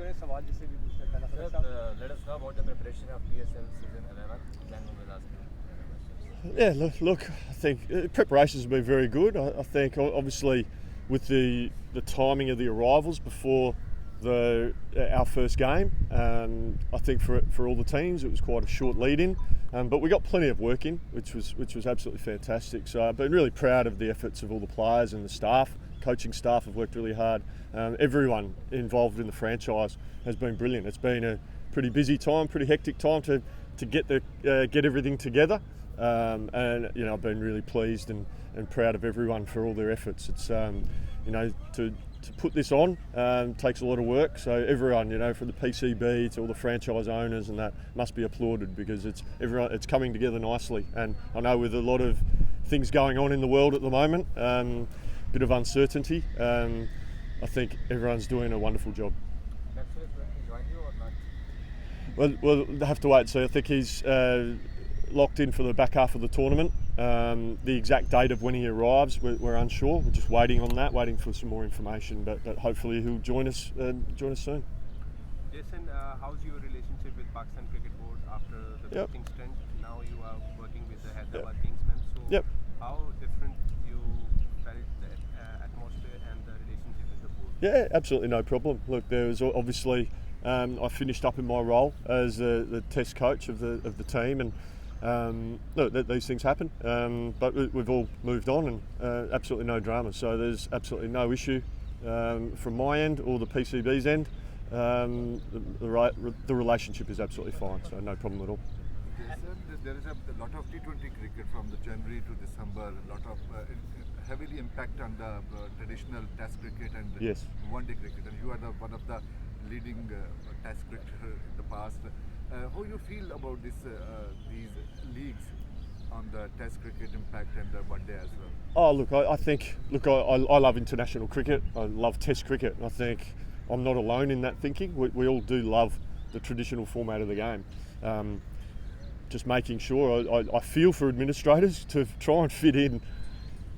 Let us know about the preparation of PSL season 11. Then we will ask you. Yeah, look, I think preparations have been very good. I think obviously with the timing of the arrivals before our first game, I think for all the teams it was quite a short lead-in, but we got plenty of work in, which was absolutely fantastic. So I've been really proud of the efforts of all the players and the staff. Coaching staff have worked really hard. Everyone involved in the franchise has been brilliant. It's been a pretty busy time, pretty hectic time to get everything together. And I've been really pleased and proud of everyone for all their efforts. It's to put this on takes a lot of work. So everyone, from the PCB to all the franchise owners and that, must be applauded, because it's coming together nicely. And I know with a lot of things going on in the world at the moment, bit of uncertainty, I think everyone's doing a wonderful job. Maxwell is going to join you or not? Well, we'll have to wait and see. I think he's locked in for the back half of the tournament. The exact date of when he arrives, we're unsure. We're just waiting on that, waiting for some more information. But hopefully he'll join us soon. Jason, how's your relationship with Pakistan Cricket Board after the coaching stint? Now you are working with the Hyderabad Kings. So how different you felt the atmosphere and the relationship with the board? Yeah, absolutely no problem. Look, there was obviously I finished up in my role as the test coach of the team, and look, these things happen, but we've all moved on, and absolutely no drama. So there's absolutely no issue from my end or the PCB's end. The relationship is absolutely fine, so no problem at all. There is a lot of T20 cricket from the January to December, a lot of heavily impact on the traditional Test cricket and one-day cricket, and you are one of the leading Test cricketer in the past. How you feel about these leagues on the Test cricket impact and the one-day as well? Oh, look, I love international cricket. I love Test cricket. I think I'm not alone in that thinking. We all do love the traditional format of the game. Just making sure, I feel for administrators to try and fit in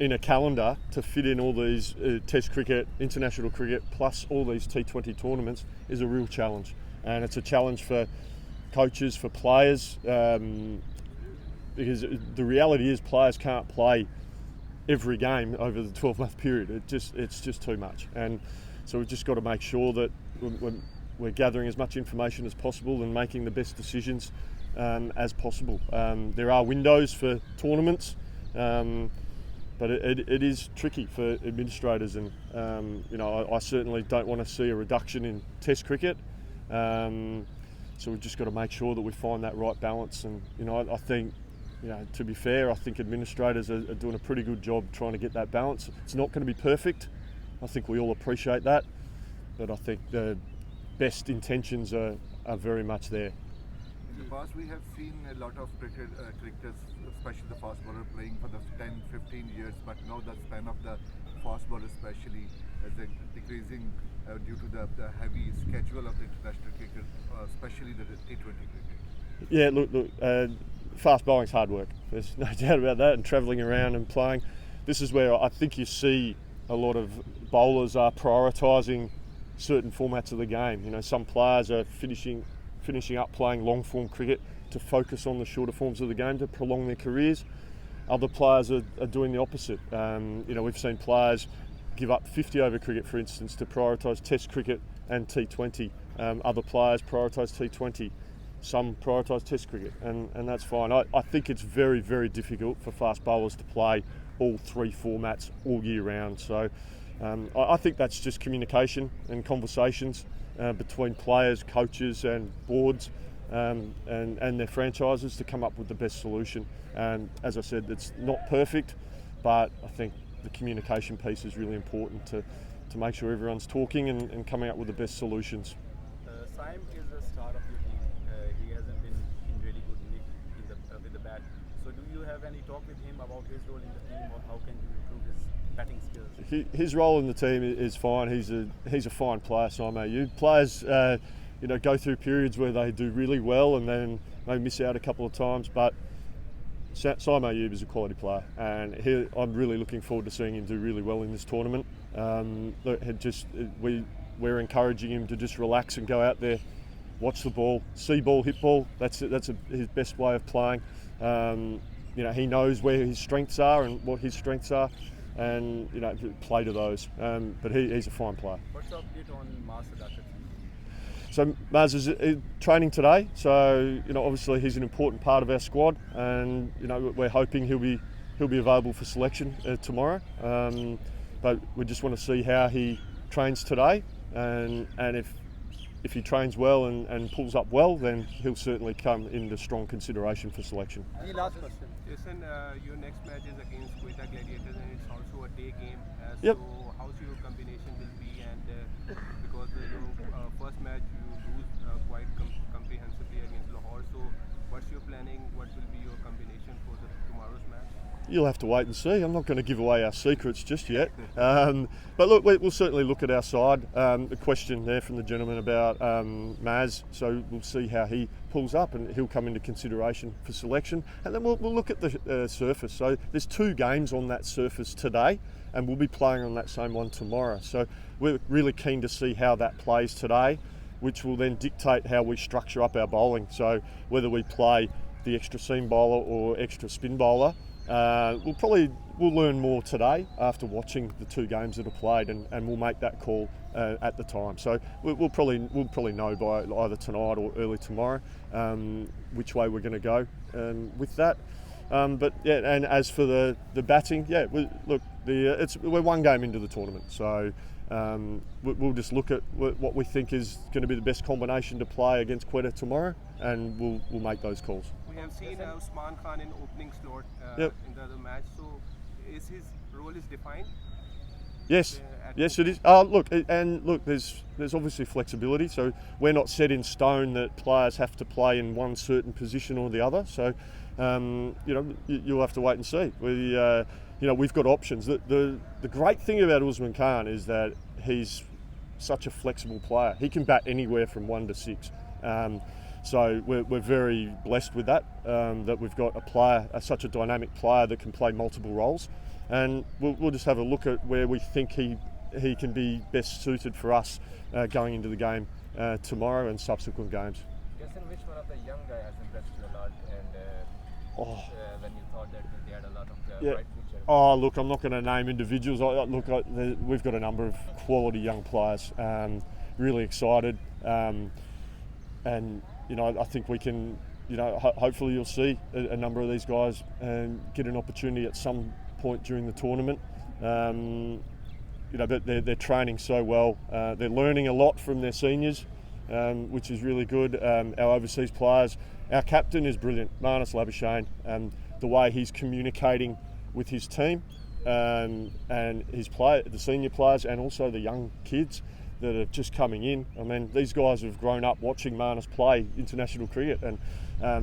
a calendar, to fit in all these Test cricket, international cricket, plus all these T20 tournaments is a real challenge. And it's a challenge for coaches, for players, because the reality is players can't play every game over the 12-month period. It's just too much. And so we've just got to make sure that we're gathering as much information as possible and making the best decisions as possible. There are windows for tournaments, but it is tricky for administrators, and I certainly don't want to see a reduction in Test cricket. So we've just got to make sure that we find that right balance. And I think, to be fair, I think administrators are doing a pretty good job trying to get that balance. It's not going to be perfect. I think we all appreciate that, but I think the best intentions are very much there. In the past, we have seen a lot of cricketers, especially the fast bowler, playing for the 10-15 years, but now the span of the fast bowler especially is decreasing due to the heavy schedule of the international cricket, especially the T20 cricket. Yeah, look, fast bowling's hard work. There's no doubt about that, and travelling around and playing. This is where I think you see a lot of bowlers are prioritising certain formats of the game. Some players are finishing up playing long form cricket to focus on the shorter forms of the game to prolong their careers. Other players are doing the opposite. We've seen players give up 50 over cricket, for instance, to prioritise Test cricket and T20. Other players prioritise T20. Some prioritise Test cricket, and that's fine. I think it's very, very difficult for fast bowlers to play all three formats all year round. So I think that's just communication and conversations between players, coaches and boards and their franchises to come up with the best solution. And as I said, it's not perfect, but I think the communication piece is really important to make sure everyone's talking and coming up with the best solutions. Saim is the star of your team. He hasn't been in really good nick with the bat. So do you have any talk with him about his role in the team, or how can you improve his batting skills? His role in the team is fine. He's a fine player, Saim Ayub. Players go through periods where they do really well and then they miss out a couple of times, but Saim Ayub is a quality player, and I'm really looking forward to seeing him do really well in this tournament. we're encouraging him to just relax and go out there, watch the ball, see ball, hit ball. That's his best way of playing. He knows where his strengths are and what his strengths are, and play to those. But he's a fine player. What's the update on Muaz Sadaqat? So Muaz is training today. So obviously he's an important part of our squad, and we're hoping he'll be available for selection tomorrow. But we just want to see how he trains today, and if he trains well and pulls up well, then he'll certainly come into strong consideration for selection. The last question. Jason, your next match is against Quetta Gladiators, and it's also a day game. Yep. So how's your combination will be? And because your first match you lose quite comprehensively against Lahore. So what's your planning? What will be your combination for tomorrow's match? You'll have to wait and see. I'm not going to give away our secrets just yet. But look, we'll certainly look at our side. The question there from the gentleman about Maz, so we'll see how he pulls up, and he'll come into consideration for selection. And then we'll look at the surface. So there's 2 games on that surface today, and we'll be playing on that same one tomorrow. So we're really keen to see how that plays today, which will then dictate how we structure up our bowling. So whether we play the extra seam bowler or extra spin bowler, we'll learn more today after watching the 2 games that are played, and we'll make that call at the time. So we'll probably know by either tonight or early tomorrow which way we're going to go with that. But yeah, and as for the batting, yeah, we're 1 game into the tournament, so we'll just look at what we think is going to be the best combination to play against Quetta tomorrow, and we'll make those calls. We have seen Usman Khan in opening slot Yep. in the other match. So is his role is defined? Yes, yes it is. Look, there's obviously flexibility. So we're not set in stone that players have to play in one certain position or the other. So you'll have to wait and see. We've got options. The great thing about Usman Khan is that he's such a flexible player. He can bat anywhere from 1 to 6. So we're very blessed with that, that we've got a player, such a dynamic player that can play multiple roles. And we'll just have a look at where we think he can be best suited for us going into the game tomorrow and subsequent games. Jason, which one of the young guys has impressed you a lot, and when you thought that they had a lot of bright future? Oh, look, I'm not going to name individuals. We've got a number of quality young players. Really excited, and I think we can. Hopefully you'll see a number of these guys get an opportunity at some point during the tournament. But they're training so well. They're learning a lot from their seniors, which is really good. Our overseas players, our captain is brilliant, Marnus Labuschagne. The way he's communicating with his team and the senior players, and also the young kids that are just coming in. I mean, these guys have grown up watching Marnus play international cricket, and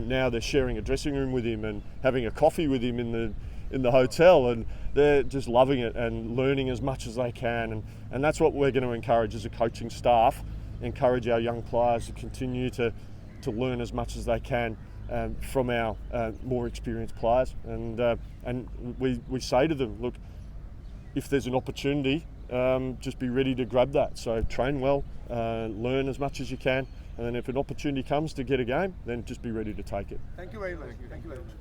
now they're sharing a dressing room with him and having a coffee with him in the hotel, and they're just loving it and learning as much as they can. And that's what we're going to encourage as a coaching staff, encourage our young players to continue to learn as much as they can from our more experienced players. And we say to them, look, if there's an opportunity, just be ready to grab that. So train well, learn as much as you can, and then if an opportunity comes to get a game, then just be ready to take it. Thank you very much. Thank you very much.